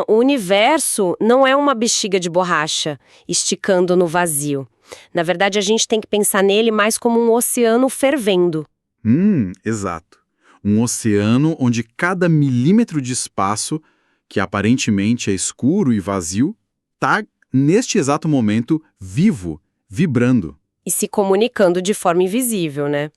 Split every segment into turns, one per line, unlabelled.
O universo não é uma bexiga de borracha esticando no vazio. Na verdade, a gente tem que pensar nele mais como um oceano fervendo.
Exato. Um oceano onde cada milímetro de espaço, que aparentemente é escuro e vazio, está, neste exato momento, vivo, vibrando.
E se comunicando de forma invisível, né?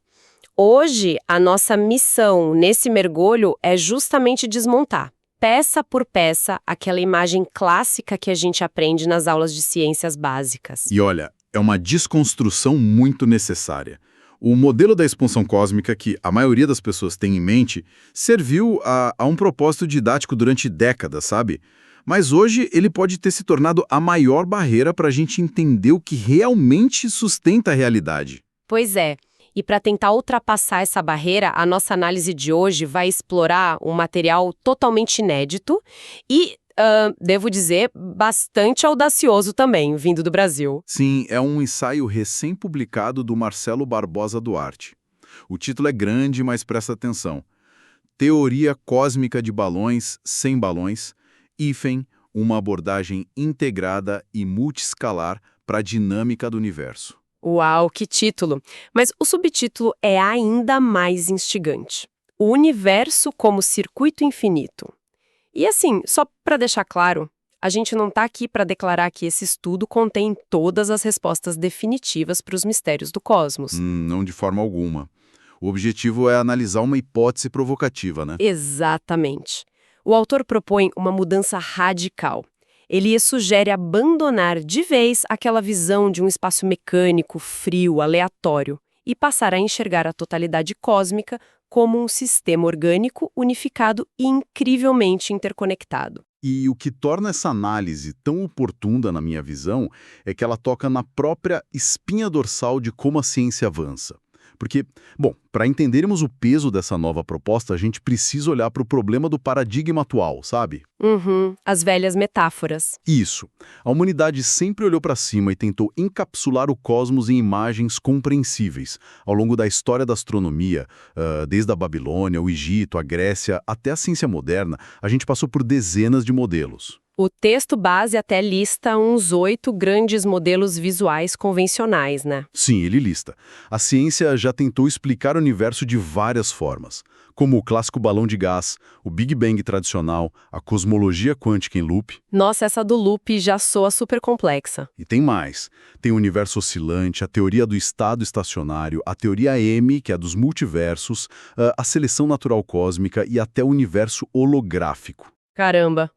Hoje, a nossa missão nesse mergulho é justamente desmontar, peça por peça, aquela imagem clássica que a gente aprende nas aulas de ciências básicas.
E olha, é uma desconstrução muito necessária. O modelo da expansão cósmica que a maioria das pessoas tem em mente serviu a um propósito didático durante décadas, sabe? Mas hoje ele pode ter se tornado a maior barreira para a gente entender o que realmente sustenta a realidade.
Pois é. E para tentar ultrapassar essa barreira, a nossa análise de hoje vai explorar um material totalmente inédito e, devo dizer, bastante audacioso também, vindo do Brasil.
Sim, é um ensaio recém-publicado do Marcelo Barbosa Duarte. O título é grande, mas presta atenção. Teoria Cósmica de Balões sem Balões, hífen, uma abordagem integrada e multiscalar para a dinâmica do universo.
Uau, que título! Mas o subtítulo é ainda mais instigante. O universo como circuito infinito. E assim, só para deixar claro, a gente não está aqui para declarar que esse estudo contém todas as respostas definitivas para os mistérios do cosmos.
Não de forma alguma. O objetivo é analisar uma hipótese provocativa, né?
Exatamente. O autor propõe uma mudança radical. Ele sugere abandonar de vez aquela visão de um espaço mecânico, frio, aleatório, e passar a enxergar a totalidade cósmica como um sistema orgânico unificado e incrivelmente interconectado.
E o que torna essa análise tão oportuna, na minha visão, é que ela toca na própria espinha dorsal de como a ciência avança. Porque, bom, para entendermos o peso dessa nova proposta, a gente precisa olhar para o problema do paradigma atual, sabe?
As velhas metáforas.
Isso. A humanidade sempre olhou para cima e tentou encapsular o cosmos em imagens compreensíveis. Ao longo da história da astronomia, desde a Babilônia, o Egito, a Grécia, até a ciência moderna, a gente passou por dezenas de modelos.
O texto base até lista uns 8 grandes modelos visuais convencionais, né?
Sim, ele lista. A ciência já tentou explicar o universo de várias formas, como o clássico balão de gás, o Big Bang tradicional, a cosmologia quântica em loop.
Nossa, essa do loop já soa super complexa.
E tem mais. Tem o universo oscilante, a teoria do estado estacionário, a teoria M, que é a dos multiversos, a seleção natural cósmica e até o universo holográfico.
Caramba!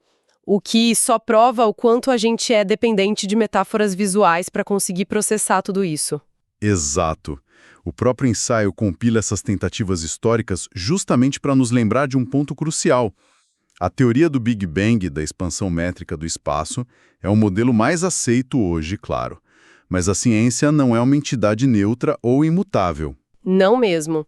O que só prova o quanto a gente é dependente de metáforas visuais para conseguir processar tudo isso.
Exato. O próprio ensaio compila essas tentativas históricas justamente para nos lembrar de um ponto crucial. A teoria do Big Bang, da expansão métrica do espaço, é o modelo mais aceito hoje, claro. Mas a ciência não é uma entidade neutra ou imutável.
Não mesmo.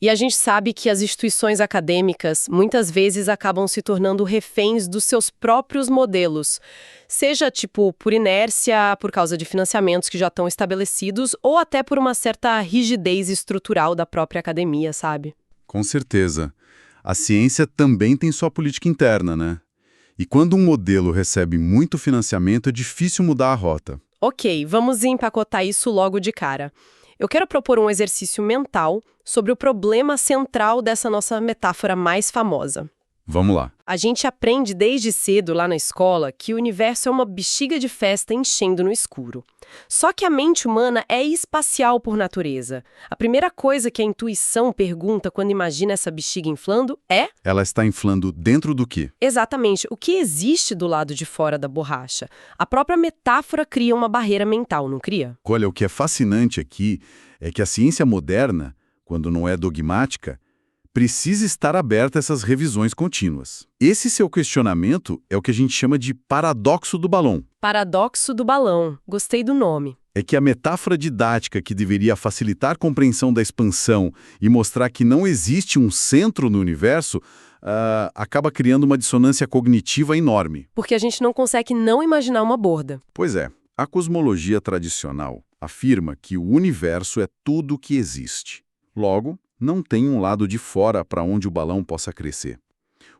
E a gente sabe que as instituições acadêmicas muitas vezes acabam se tornando reféns dos seus próprios modelos, seja tipo por inércia, por causa de financiamentos que já estão estabelecidos, ou até por uma certa rigidez estrutural da própria academia, sabe?
Com certeza. A ciência também tem sua política interna, né? E quando um modelo recebe muito financiamento, é difícil mudar a rota.
Ok, vamos empacotar isso logo de cara. Eu quero propor um exercício mental sobre o problema central dessa nossa metáfora mais famosa.
Vamos lá.
A gente aprende desde cedo lá na escola que o universo é uma bexiga de festa enchendo no escuro. Só que a mente humana é espacial por natureza. A primeira coisa que a intuição pergunta quando imagina essa bexiga inflando é...
Ela está inflando dentro do quê?
Exatamente, o que existe do lado de fora da borracha. A própria metáfora cria uma barreira mental, não cria?
Olha, o que é fascinante aqui é que a ciência moderna, quando não é dogmática, precisa estar aberta a essas revisões contínuas. Esse seu questionamento é o que a gente chama de paradoxo do balão.
Paradoxo do balão. Gostei do nome.
É que a metáfora didática que deveria facilitar a compreensão da expansão e mostrar que não existe um centro no universo, acaba criando uma dissonância cognitiva enorme.
Porque a gente não consegue não imaginar uma borda.
Pois é, a cosmologia tradicional afirma que o universo é tudo o que existe. Logo, não tem um lado de fora para onde o balão possa crescer.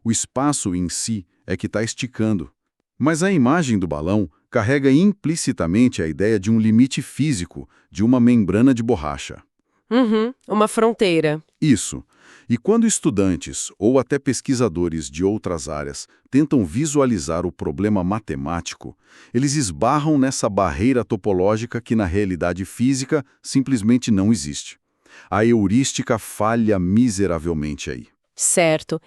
O espaço em si é que está esticando. Mas a imagem do balão carrega implicitamente a ideia de um limite físico, de uma membrana de borracha.
Uhum, uma fronteira.
Isso. E quando estudantes ou até pesquisadores de outras áreas tentam visualizar o problema matemático, eles esbarram nessa barreira topológica que na realidade física simplesmente não existe. A heurística falha miseravelmente aí.
Certo.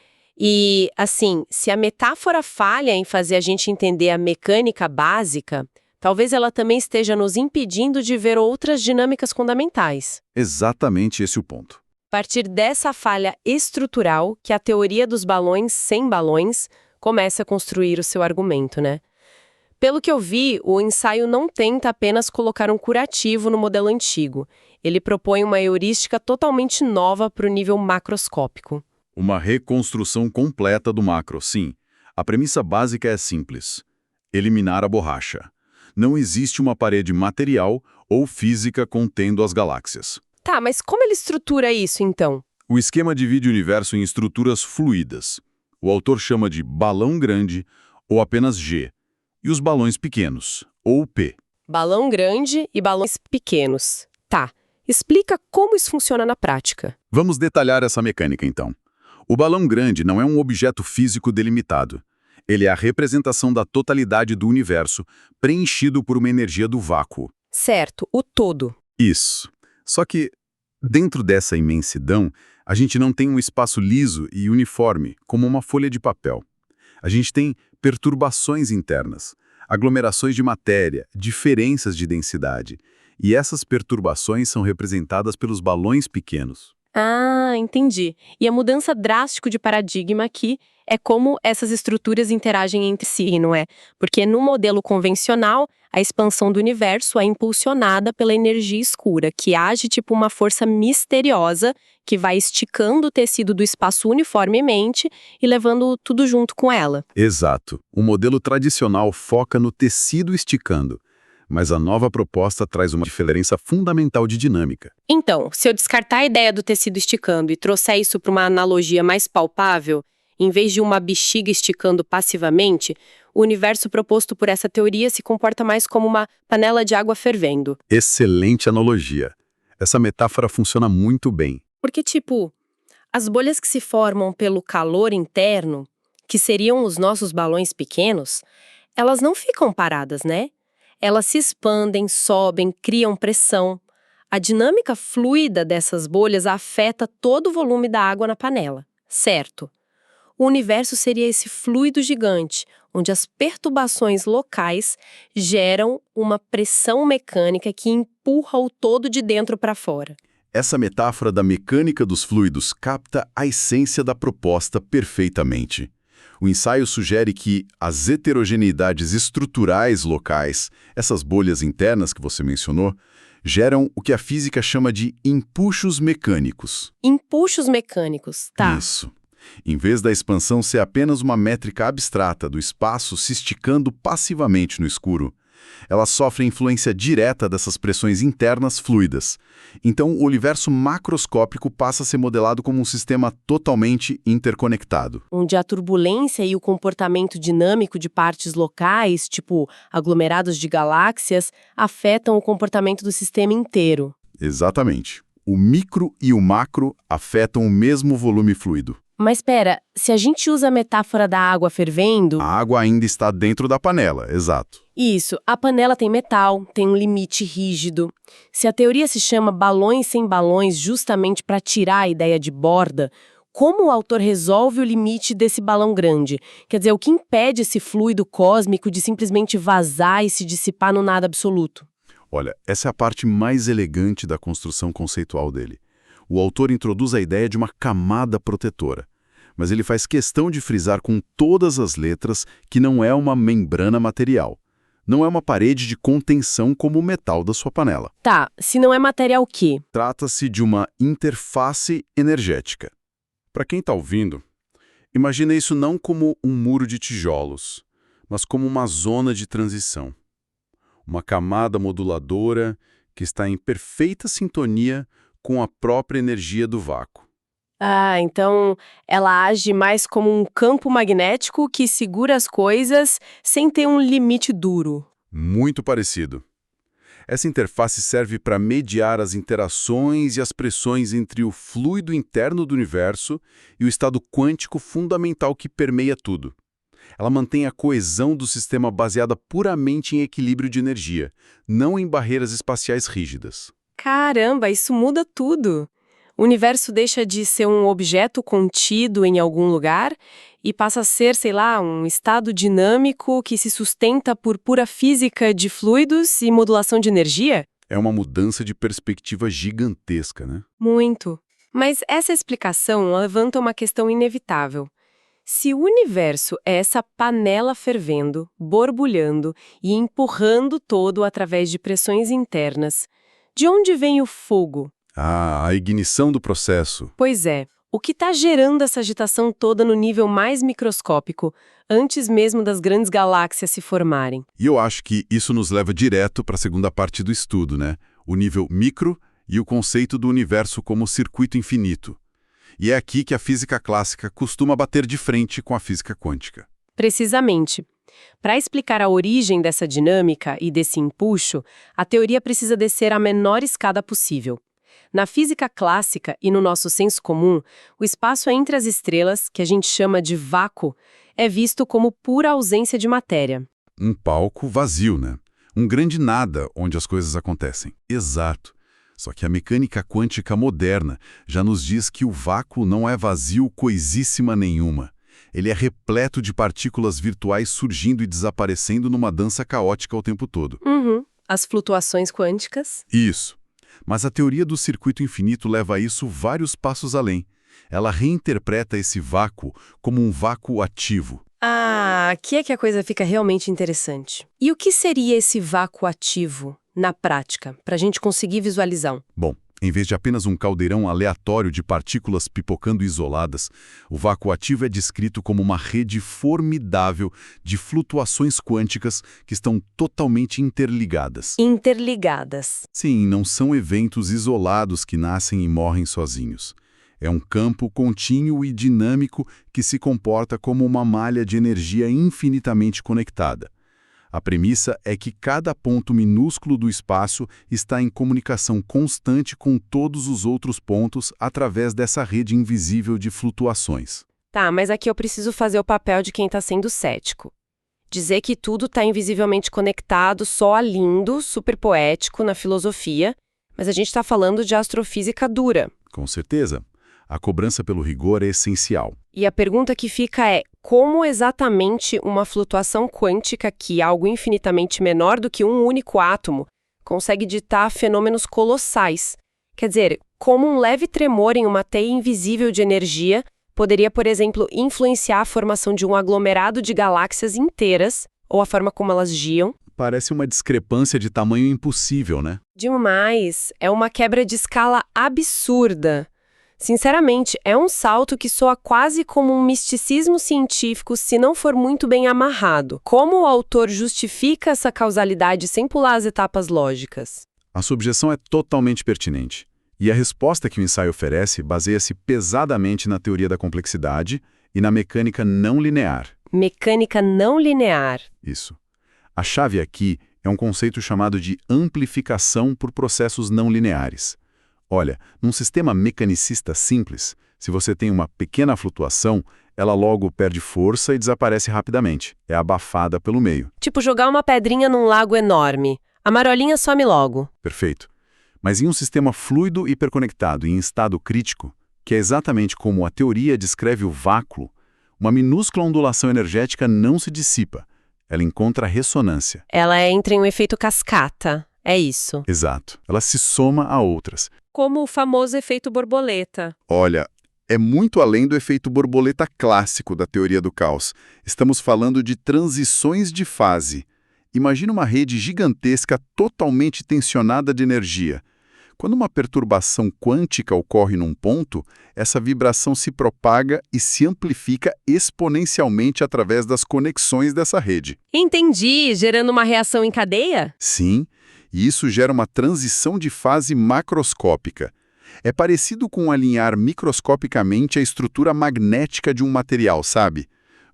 E, assim, se a metáfora falha em fazer a gente entender a mecânica básica, talvez ela também esteja nos impedindo de ver outras dinâmicas fundamentais.
Exatamente esse o ponto.
A partir dessa falha estrutural que a teoria dos balões sem balões começa a construir o seu argumento, né? Pelo que eu vi, o ensaio não tenta apenas colocar um curativo no modelo antigo. Ele propõe uma heurística totalmente nova para o nível macroscópico.
Uma reconstrução completa do macro, sim. A premissa básica é simples: eliminar a borracha. Não existe uma parede material ou física contendo as galáxias.
Tá, mas como ele estrutura isso, então?
O esquema divide o universo em estruturas fluídas. O autor chama de balão grande ou apenas G, e os balões pequenos, ou P.
Balão grande e balões pequenos. Tá, explica como isso funciona na prática.
Vamos detalhar essa mecânica, então. O balão grande não é um objeto físico delimitado. Ele é a representação da totalidade do universo, preenchido por uma energia do vácuo.
Certo, o todo.
Isso. Só que, dentro dessa imensidão, a gente não tem um espaço liso e uniforme, como uma folha de papel. A gente tem perturbações internas, aglomerações de matéria, diferenças de densidade. E essas perturbações são representadas pelos balões pequenos.
Ah, entendi. E a mudança drástica de paradigma aqui é como essas estruturas interagem entre si, não é? Porque no modelo convencional, a expansão do universo é impulsionada pela energia escura, que age tipo uma força misteriosa que vai esticando o tecido do espaço uniformemente e levando tudo junto com ela.
Exato. O modelo tradicional foca no tecido esticando, mas a nova proposta traz uma diferença fundamental de dinâmica.
Então, se eu descartar a ideia do tecido esticando e trouxer isso para uma analogia mais palpável, em vez de uma bexiga esticando passivamente, o universo proposto por essa teoria se comporta mais como uma panela de água fervendo.
Excelente analogia. Essa metáfora funciona muito bem.
Porque, tipo, as bolhas que se formam pelo calor interno, que seriam os nossos balões pequenos, elas não ficam paradas, né? Elas se expandem, sobem, criam pressão. A dinâmica fluida dessas bolhas afeta todo o volume da água na panela, certo? O universo seria esse fluido gigante, onde as perturbações locais geram uma pressão mecânica que empurra o todo de dentro para fora.
Essa metáfora da mecânica dos fluidos capta a essência da proposta perfeitamente. O ensaio sugere que as heterogeneidades estruturais locais, essas bolhas internas que você mencionou, geram o que a física chama de empuxos mecânicos.
Empuxos mecânicos, tá.
Isso. Em vez da expansão ser apenas uma métrica abstrata do espaço se esticando passivamente no escuro, ela sofre a influência direta dessas pressões internas fluidas. Então, o universo macroscópico passa a ser modelado como um sistema totalmente interconectado.
Onde a turbulência e o comportamento dinâmico de partes locais, tipo aglomerados de galáxias, afetam o comportamento do sistema inteiro.
Exatamente. O micro e o macro afetam o mesmo volume fluido.
Mas espera, se a gente usa a metáfora da água fervendo...
A água ainda está dentro da panela, exato.
Isso, a panela tem metal, tem um limite rígido. Se a teoria se chama balões sem balões justamente para tirar a ideia de borda, como o autor resolve o limite desse balão grande? Quer dizer, o que impede esse fluido cósmico de simplesmente vazar e se dissipar no nada absoluto?
Olha, essa é a parte mais elegante da construção conceitual dele. O autor introduz a ideia de uma camada protetora, mas ele faz questão de frisar com todas as letras que não é uma membrana material. Não é uma parede de contenção como o metal da sua panela.
Tá, se não é material o quê?
Trata-se de uma interface energética. Para quem está ouvindo, imagina isso não como um muro de tijolos, mas como uma zona de transição. Uma camada moduladora que está em perfeita sintonia com a própria energia do vácuo.
Ah, então ela age mais como um campo magnético que segura as coisas sem ter um limite duro.
Muito parecido. Essa interface serve para mediar as interações e as pressões entre o fluido interno do universo e o estado quântico fundamental que permeia tudo. Ela mantém a coesão do sistema baseada puramente em equilíbrio de energia, não em barreiras espaciais rígidas.
Caramba, isso muda tudo! O universo deixa de ser um objeto contido em algum lugar e passa a ser, sei lá, um estado dinâmico que se sustenta por pura física de fluidos e modulação de energia?
É uma mudança de perspectiva gigantesca, né?
Muito. Mas essa explicação levanta uma questão inevitável. Se o universo é essa panela fervendo, borbulhando e empurrando todo através de pressões internas, de onde vem o fogo?
Ah, a ignição do processo.
Pois é, o que está gerando essa agitação toda no nível mais microscópico, antes mesmo das grandes galáxias se formarem?
E eu acho que isso nos leva direto para a segunda parte do estudo, né? O nível micro e o conceito do universo como circuito infinito. E é aqui que a física clássica costuma bater de frente com a física quântica.
Precisamente. Para explicar a origem dessa dinâmica e desse empuxo, a teoria precisa descer à menor escada possível. Na física clássica e no nosso senso comum, o espaço entre as estrelas, que a gente chama de vácuo, é visto como pura ausência de matéria.
Um palco vazio, né? Um grande nada onde as coisas acontecem. Exato. Só que a mecânica quântica moderna já nos diz que o vácuo não é vazio coisíssima nenhuma. Ele é repleto de partículas virtuais surgindo e desaparecendo numa dança caótica o tempo todo.
As flutuações quânticas.
Isso. Mas a teoria do circuito infinito leva isso vários passos além. Ela reinterpreta esse vácuo como um vácuo ativo.
Ah, aqui é que a coisa fica realmente interessante. E o que seria esse vácuo ativo, na prática, para a gente conseguir visualizar?
Bom, em vez de apenas um caldeirão aleatório de partículas pipocando isoladas, o vácuo ativo é descrito como uma rede formidável de flutuações quânticas que estão totalmente interligadas.
Interligadas.
Sim, não são eventos isolados que nascem e morrem sozinhos. É um campo contínuo e dinâmico que se comporta como uma malha de energia infinitamente conectada. A premissa é que cada ponto minúsculo do espaço está em comunicação constante com todos os outros pontos através dessa rede invisível de flutuações.
Tá, mas aqui eu preciso fazer o papel de quem está sendo cético. Dizer que tudo está invisivelmente conectado soa lindo, super poético na filosofia, mas a gente está falando de astrofísica dura.
Com certeza. A cobrança pelo rigor é essencial.
E a pergunta que fica é, como exatamente uma flutuação quântica, que é algo infinitamente menor do que um único átomo, consegue ditar fenômenos colossais? Quer dizer, como um leve tremor em uma teia invisível de energia poderia, por exemplo, influenciar a formação de um aglomerado de galáxias inteiras, ou a forma como elas giram?
Parece uma discrepância de tamanho impossível, né?
Demais, é uma quebra de escala absurda. Sinceramente, é um salto que soa quase como um misticismo científico se não for muito bem amarrado. Como o autor justifica essa causalidade sem pular as etapas lógicas?
A sua objeção é totalmente pertinente. E a resposta que o ensaio oferece baseia-se pesadamente na teoria da complexidade e na mecânica não linear.
Mecânica não linear.
Isso. A chave aqui é um conceito chamado de amplificação por processos não lineares. Olha, num sistema mecanicista simples, se você tem uma pequena flutuação, ela logo perde força e desaparece rapidamente. É abafada pelo meio.
Tipo jogar uma pedrinha num lago enorme. A marolinha some logo.
Perfeito. Mas em um sistema fluido hiperconectado e em estado crítico, que é exatamente como a teoria descreve o vácuo, uma minúscula ondulação energética não se dissipa. Ela encontra ressonância.
Ela entra em um efeito cascata. É isso.
Exato. Ela se soma a outras.
Como o famoso efeito borboleta.
Olha, é muito além do efeito borboleta clássico da teoria do caos. Estamos falando de transições de fase. Imagina uma rede gigantesca totalmente tensionada de energia. Quando uma perturbação quântica ocorre num ponto, essa vibração se propaga e se amplifica exponencialmente através das conexões dessa rede.
Entendi, gerando uma reação em cadeia?
Sim, e isso gera uma transição de fase macroscópica.
É parecido com alinhar microscopicamente a estrutura magnética de um material, sabe?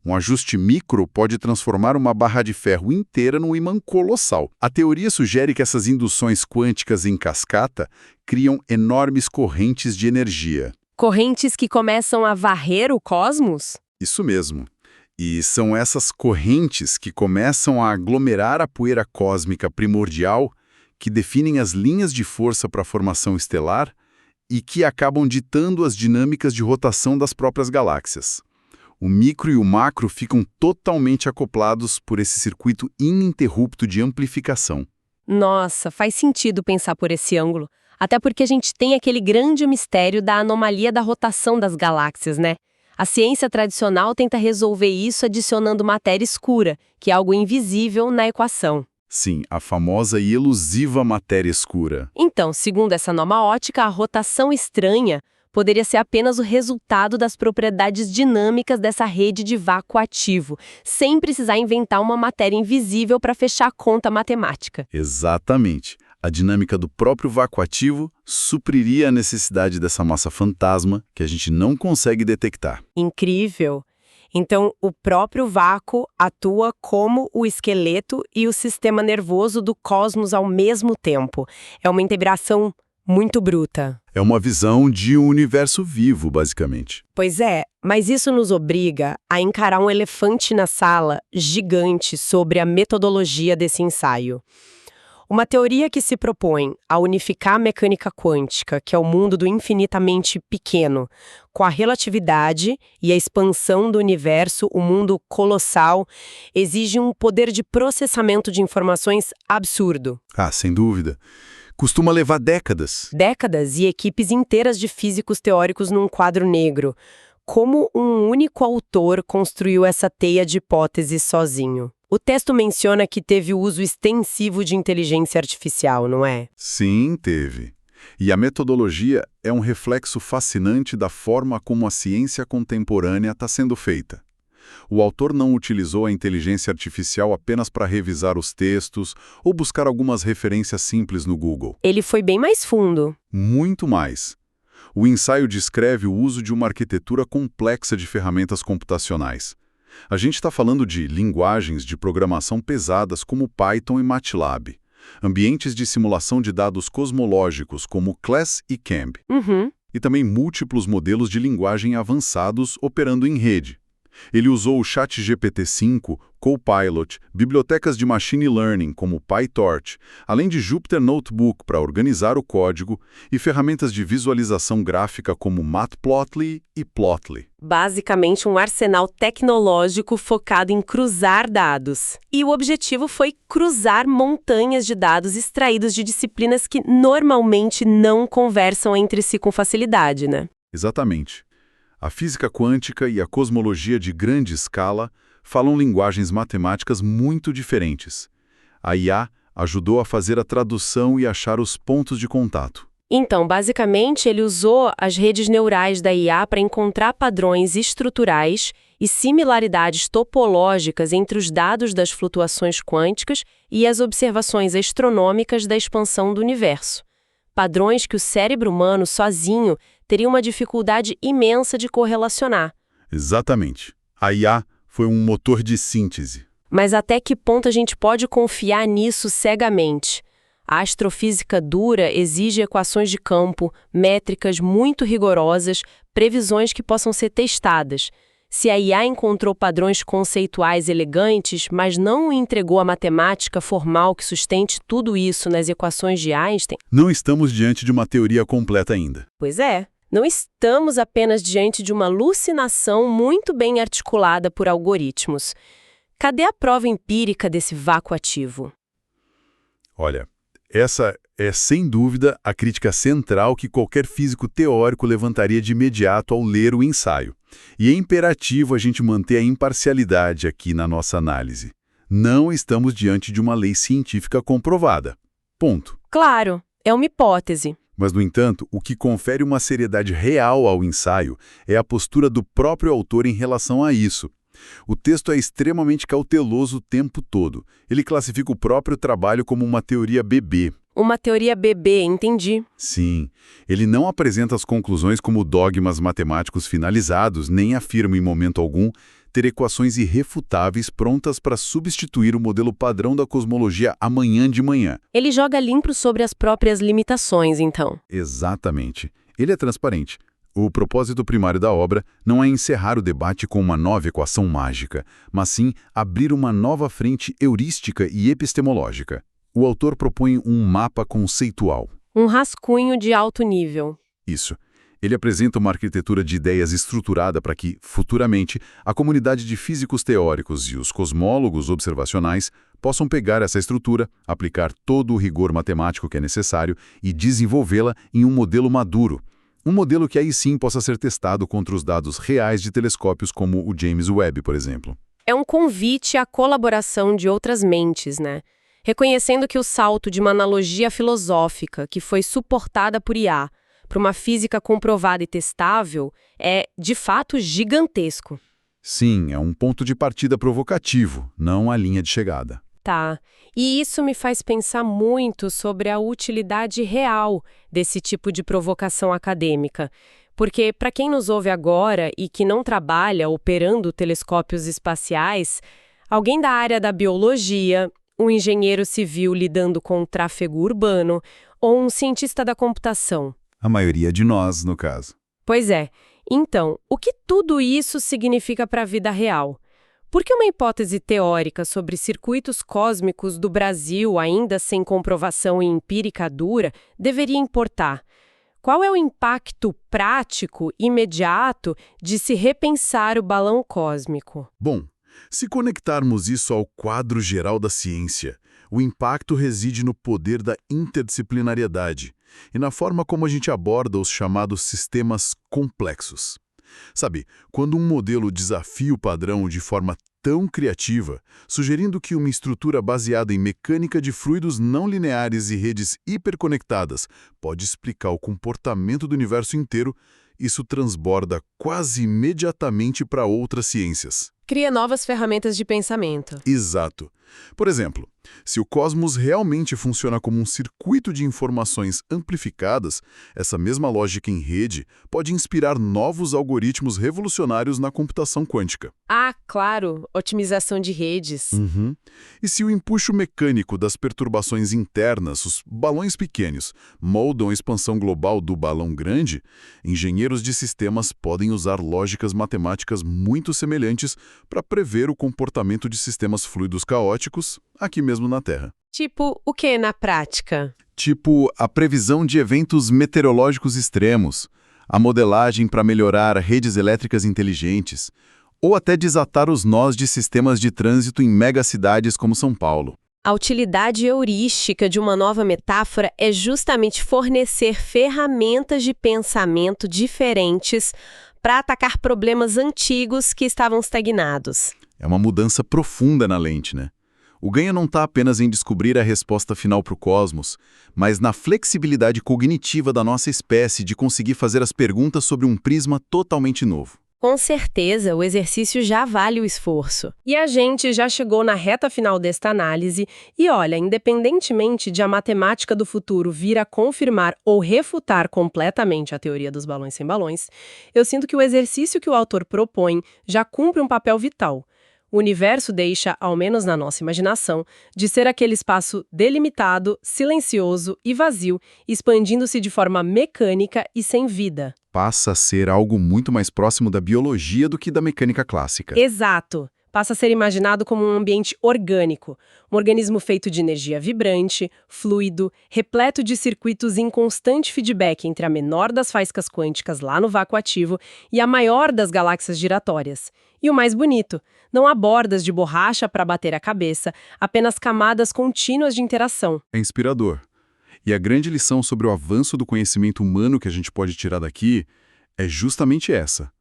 Um ajuste micro pode transformar uma barra de ferro inteira num ímã colossal. A teoria sugere que essas induções quânticas em cascata criam enormes correntes de energia.
Correntes que começam a varrer o cosmos?
Isso mesmo. E são essas correntes que começam a aglomerar a poeira cósmica primordial, que definem as linhas de força para a formação estelar e que acabam ditando as dinâmicas de rotação das próprias galáxias. O micro e o macro ficam totalmente acoplados por esse circuito ininterrupto de amplificação.
Nossa, faz sentido pensar por esse ângulo. Até porque a gente tem aquele grande mistério da anomalia da rotação das galáxias, né? A ciência tradicional tenta resolver isso adicionando matéria escura, que é algo invisível na equação.
Sim, a famosa e elusiva matéria escura.
Então, segundo essa nova ótica, a rotação estranha poderia ser apenas o resultado das propriedades dinâmicas dessa rede de vácuo ativo, sem precisar inventar uma matéria invisível para fechar a conta matemática.
Exatamente. A dinâmica do próprio vácuo ativo supriria a necessidade dessa massa fantasma que a gente não consegue detectar.
Incrível! Então, o próprio vácuo atua como o esqueleto e o sistema nervoso do cosmos ao mesmo tempo. É uma integração muito bruta.
É uma visão de um universo vivo, basicamente.
Pois é, mas isso nos obriga a encarar um elefante na sala gigante sobre a metodologia desse ensaio. Uma teoria que se propõe a unificar a mecânica quântica, que é o mundo do infinitamente pequeno, com a relatividade e a expansão do universo, o mundo colossal, exige um poder de processamento de informações absurdo.
Ah, sem dúvida. Costuma levar décadas.
Décadas e equipes inteiras de físicos teóricos num quadro negro. Como um único autor construiu essa teia de hipóteses sozinho? O texto menciona que teve o uso extensivo de inteligência artificial, não é?
Sim, teve. E a metodologia é um reflexo fascinante da forma como a ciência contemporânea está sendo feita. O autor não utilizou a inteligência artificial apenas para revisar os textos ou buscar algumas referências simples no Google.
Ele foi bem mais fundo.
Muito mais. O ensaio descreve o uso de uma arquitetura complexa de ferramentas computacionais. A gente está falando de linguagens de programação pesadas como Python e MATLAB, ambientes de simulação de dados cosmológicos como CLASS e CAMB, e também múltiplos modelos de linguagem avançados operando em rede. Ele usou o ChatGPT-5, Copilot, bibliotecas de Machine Learning como PyTorch, além de Jupyter Notebook para organizar o código e ferramentas de visualização gráfica como Matplotlib e Plotly.
Basicamente um arsenal tecnológico focado em cruzar dados. E o objetivo foi cruzar montanhas de dados extraídos de disciplinas que normalmente não conversam entre si com facilidade, né?
Exatamente. A física quântica e a cosmologia de grande escala falam linguagens matemáticas muito diferentes. A IA ajudou a fazer a tradução e achar os pontos de contato.
Então, basicamente, ele usou as redes neurais da IA para encontrar padrões estruturais e similaridades topológicas entre os dados das flutuações quânticas e as observações astronômicas da expansão do universo. Padrões que o cérebro humano sozinho teria uma dificuldade imensa de correlacionar.
Exatamente. A IA foi um motor de síntese.
Mas até que ponto a gente pode confiar nisso cegamente? A astrofísica dura exige equações de campo, métricas muito rigorosas, previsões que possam ser testadas. Se a IA encontrou padrões conceituais elegantes, mas não entregou a matemática formal que sustente tudo isso nas equações de Einstein...
Não estamos diante de uma teoria completa ainda.
Pois é. Não estamos apenas diante de uma alucinação muito bem articulada por algoritmos. Cadê a prova empírica desse vácuo ativo?
Olha, essa é, sem dúvida, a crítica central que qualquer físico teórico levantaria de imediato ao ler o ensaio. E é imperativo a gente manter a imparcialidade aqui na nossa análise. Não estamos diante de uma lei científica comprovada. Ponto.
Claro, é uma hipótese.
Mas, no entanto, o que confere uma seriedade real ao ensaio é a postura do próprio autor em relação a isso. O texto é extremamente cauteloso o tempo todo. Ele classifica o próprio trabalho como uma teoria bebê.
Uma teoria bebê, entendi.
Sim, ele não apresenta as conclusões como dogmas matemáticos finalizados, nem afirma em momento algum ter equações irrefutáveis prontas para substituir o modelo padrão da cosmologia amanhã de manhã.
Ele joga limpo sobre as próprias limitações, então.
Exatamente. Ele é transparente. O propósito primário da obra não é encerrar o debate com uma nova equação mágica, mas sim abrir uma nova frente heurística e epistemológica. O autor propõe um mapa conceitual.
Um rascunho de alto nível.
Isso. Ele apresenta uma arquitetura de ideias estruturada para que, futuramente, a comunidade de físicos teóricos e os cosmólogos observacionais possam pegar essa estrutura, aplicar todo o rigor matemático que é necessário e desenvolvê-la em um modelo maduro. Um modelo que aí sim possa ser testado contra os dados reais de telescópios como o James Webb, por exemplo.
É um convite à colaboração de outras mentes, né? Reconhecendo que o salto de uma analogia filosófica que foi suportada por IA para uma física comprovada e testável é, de fato, gigantesco.
Sim, é um ponto de partida provocativo, não a linha de chegada.
Tá. E isso me faz pensar muito sobre a utilidade real desse tipo de provocação acadêmica. Porque, para quem nos ouve agora e que não trabalha operando telescópios espaciais, alguém da área da biologia, um engenheiro civil lidando com o tráfego urbano ou um cientista da computação.
A maioria de nós, no caso.
Pois é. Então, o que tudo isso significa para a vida real? Por que uma hipótese teórica sobre circuitos cósmicos do Brasil, ainda sem comprovação empírica dura, deveria importar? Qual é o impacto prático, imediato, de se repensar o balão cósmico?
Bom, se conectarmos isso ao quadro geral da ciência, o impacto reside no poder da interdisciplinariedade e na forma como a gente aborda os chamados sistemas complexos. Sabe, quando um modelo desafia o padrão de forma tão criativa, sugerindo que uma estrutura baseada em mecânica de fluidos não lineares e redes hiperconectadas pode explicar o comportamento do universo inteiro, isso transborda quase imediatamente para outras ciências.
Cria novas ferramentas de pensamento.
Exato. Por exemplo, se o cosmos realmente funciona como um circuito de informações amplificadas, essa mesma lógica em rede pode inspirar novos algoritmos revolucionários na computação quântica.
Ah, claro, otimização de redes.
E se o empuxo mecânico das perturbações internas, os balões pequenos, moldam a expansão global do balão grande, engenheiros de sistemas podem usar lógicas matemáticas muito semelhantes para prever o comportamento de sistemas fluidos caóticos aqui mesmo na Terra.
Tipo, o que na prática?
Tipo a previsão de eventos meteorológicos extremos, a modelagem para melhorar redes elétricas inteligentes, ou até desatar os nós de sistemas de trânsito em megacidades como São Paulo.
A utilidade heurística de uma nova metáfora é justamente fornecer ferramentas de pensamento diferentes para atacar problemas antigos que estavam estagnados.
É uma mudança profunda na lente, né? O ganho não está apenas em descobrir a resposta final para o cosmos, mas na flexibilidade cognitiva da nossa espécie de conseguir fazer as perguntas sobre um prisma totalmente novo.
Com certeza, o exercício já vale o esforço. E a gente já chegou na reta final desta análise e olha, independentemente de a matemática do futuro vir a confirmar ou refutar completamente a teoria dos balões sem balões, eu sinto que o exercício que o autor propõe já cumpre um papel vital. O universo deixa, ao menos na nossa imaginação, de ser aquele espaço delimitado, silencioso e vazio, expandindo-se de forma mecânica e sem vida.
Passa a ser algo muito mais próximo da biologia do que da mecânica clássica.
Exato. Passa a ser imaginado como um ambiente orgânico, um organismo feito de energia vibrante, fluido, repleto de circuitos em constante feedback entre a menor das faíscas quânticas lá no vácuo ativo e a maior das galáxias giratórias. E o mais bonito, não há bordas de borracha para bater a cabeça, apenas camadas contínuas de interação.
É inspirador. E a grande lição sobre o avanço do conhecimento humano que a gente pode tirar daqui é justamente essa.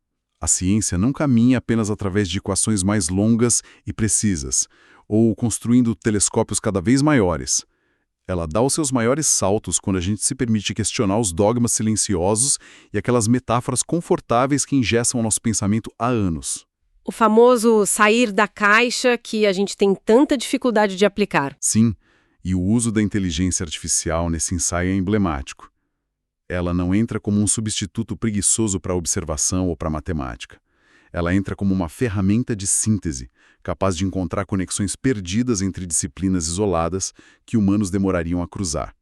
A ciência não caminha apenas através de equações mais longas e precisas, ou construindo telescópios cada vez maiores. Ela dá os seus maiores saltos quando a gente se permite questionar os dogmas silenciosos e aquelas metáforas confortáveis que engessam o nosso pensamento há anos.
O famoso sair da caixa que a gente tem tanta dificuldade de aplicar.
Sim,
E o uso da inteligência artificial nesse ensaio é emblemático. Ela não entra como um substituto preguiçoso para a observação ou para a matemática. Ela entra como uma ferramenta de síntese, capaz de encontrar conexões perdidas entre disciplinas isoladas que humanos demorariam a cruzar.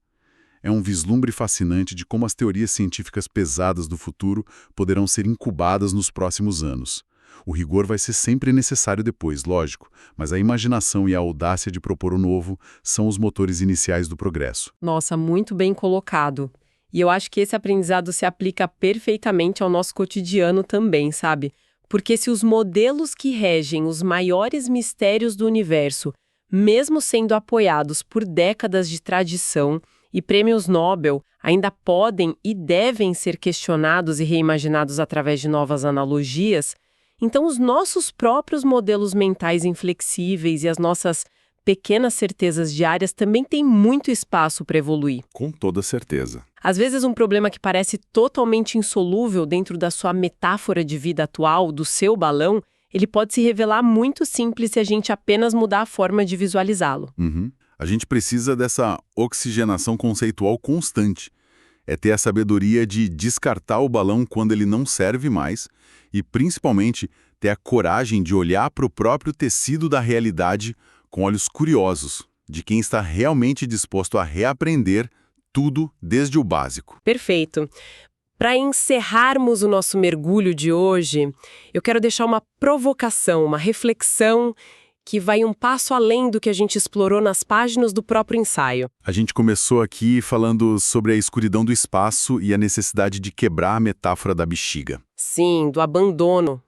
É um vislumbre fascinante de como as teorias científicas pesadas do futuro poderão ser incubadas nos próximos anos. O rigor vai ser sempre necessário depois, lógico, mas a imaginação e a audácia de propor o novo são os motores iniciais do progresso.
Nossa, muito bem colocado. E eu acho que esse aprendizado se aplica perfeitamente ao nosso cotidiano também, sabe? Porque se os modelos que regem os maiores mistérios do universo, mesmo sendo apoiados por décadas de tradição e prêmios Nobel, ainda podem e devem ser questionados e reimaginados através de novas analogias, então os nossos próprios modelos mentais inflexíveis e as nossas pequenas certezas diárias também têm muito espaço para evoluir.
Com toda certeza.
Às vezes um problema que parece totalmente insolúvel dentro da sua metáfora de vida atual, do seu balão, ele pode se revelar muito simples se a gente apenas mudar a forma de visualizá-lo.
A gente precisa dessa oxigenação conceitual constante. É ter a sabedoria de descartar o balão quando ele não serve mais e, principalmente, ter a coragem de olhar para o próprio tecido da realidade com olhos curiosos, de quem está realmente disposto a reaprender tudo desde o básico.
Perfeito. Para encerrarmos o nosso mergulho de hoje, eu quero deixar uma provocação, uma reflexão que vai um passo além do que a gente explorou nas páginas do próprio ensaio.
A gente começou aqui falando sobre a escuridão do espaço e a necessidade de quebrar a metáfora da bexiga.
Sim, do abandono,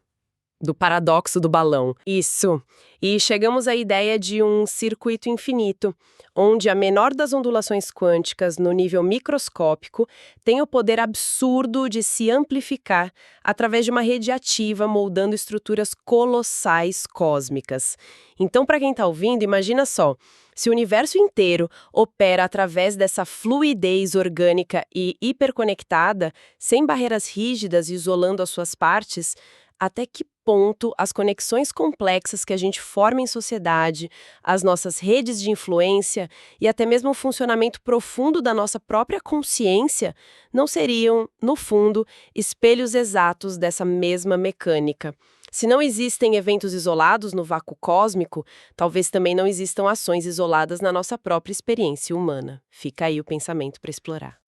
do paradoxo do balão. Isso. E chegamos à ideia de um circuito infinito, onde a menor das ondulações quânticas, no nível microscópico, tem o poder absurdo de se amplificar através de uma rede ativa, moldando estruturas colossais cósmicas. Então, para quem está ouvindo, imagina só, se o universo inteiro opera através dessa fluidez orgânica e hiperconectada, sem barreiras rígidas isolando as suas partes, até que ponto as conexões complexas que a gente forma em sociedade, as nossas redes de influência e até mesmo o funcionamento profundo da nossa própria consciência não seriam, no fundo, espelhos exatos dessa mesma mecânica. Se não existem eventos isolados no vácuo cósmico, talvez também não existam ações isoladas na nossa própria experiência humana. Fica aí o pensamento para explorar.